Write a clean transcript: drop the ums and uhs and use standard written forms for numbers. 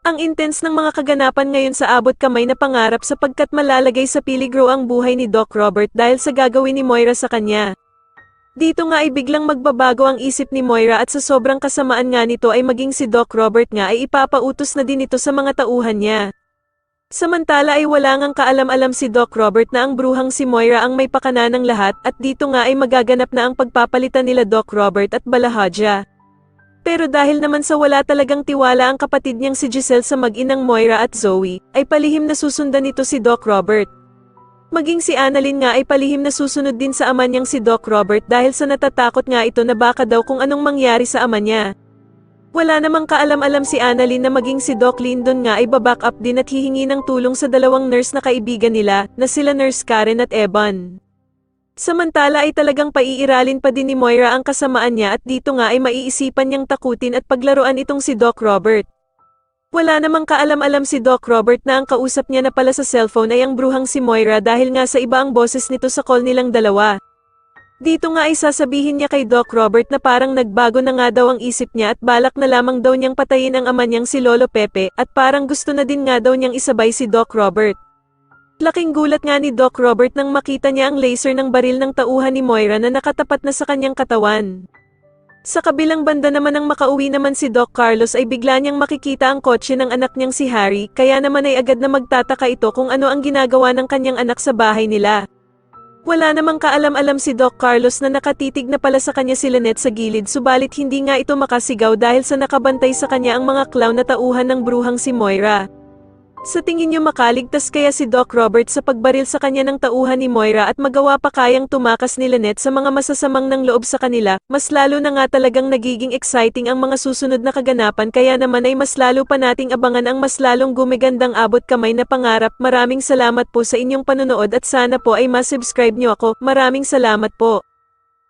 Ang intense ng mga kaganapan ngayon sa abot kamay na pangarap sapagkat malalagay sa peligro ang buhay ni Doc Robert dahil sa gagawin ni Moira sa kanya. Dito nga ay biglang magbabago ang isip ni Moira at sa sobrang kasamaan nga nito ay maging si Doc Robert nga ay ipapautos na din ito sa mga tauhan niya. Samantala ay wala ngang kaalam-alam si Doc Robert na ang bruhang si Moira ang may pakana ng lahat at dito nga ay magaganap na ang pagpapalitan nila Doc Robert at Balahaja. Pero dahil naman sa wala talagang tiwala ang kapatid niyang si Giselle sa mag-inang Moira at Zoe, ay palihim na susundan nito si Doc Robert. Maging si Annalyn nga ay palihim na susunod din sa ama niyang si Doc Robert dahil sa natatakot nga ito na baka daw kung anong mangyari sa ama niya. Wala namang kaalam-alam si Annalyn na maging si Doc Lyndon nga ay baback up din at hihingi ng tulong sa dalawang nurse na kaibigan nila, na sila Nurse Karen at Evan. Samantala ay talagang paiiralin pa din ni Moira ang kasamaan niya at dito nga ay maiisipan niyang takutin at paglaruan itong si Doc Robert. Wala namang kaalam-alam si Doc Robert na ang kausap niya na pala sa cellphone ay ang bruhang si Moira dahil nga sa iba ang boses nito sa call nilang dalawa. Dito nga ay sasabihin niya kay Doc Robert na parang nagbago na nga daw ang isip niya at balak na lamang daw niyang patayin ang ama niyang si Lolo Pepe at parang gusto na din nga daw niyang isabay si Doc Robert. Laking gulat nga ni Doc Robert nang makita niya ang laser ng baril ng tauhan ni Moira na nakatapat na sa kanyang katawan. Sa kabilang banda naman nang makauwi naman si Doc Carlos ay bigla niyang makikita ang kotse ng anak niyang si Harry, kaya naman ay agad na magtataka ito kung ano ang ginagawa ng kanyang anak sa bahay nila. Wala namang kaalam-alam si Doc Carlos na nakatitig na pala sa kanya si Lynette sa gilid subalit hindi nga ito makasigaw dahil sa nakabantay sa kanya ang mga clown na tauhan ng bruhang si Moira. Sa tingin niyo makaligtas kaya si Doc Robert sa pagbaril sa kanya ng tauhan ni Moira at magawa pa kayang tumakas ni Lynette sa mga masasamang ng loob sa kanila, mas lalo na nga talagang nagiging exciting ang mga susunod na kaganapan kaya naman ay mas lalo pa nating abangan ang mas lalong gumigandang abot kamay na pangarap. Maraming salamat po sa inyong panonood at sana po ay ma-subscribe niyo ako. Maraming salamat po.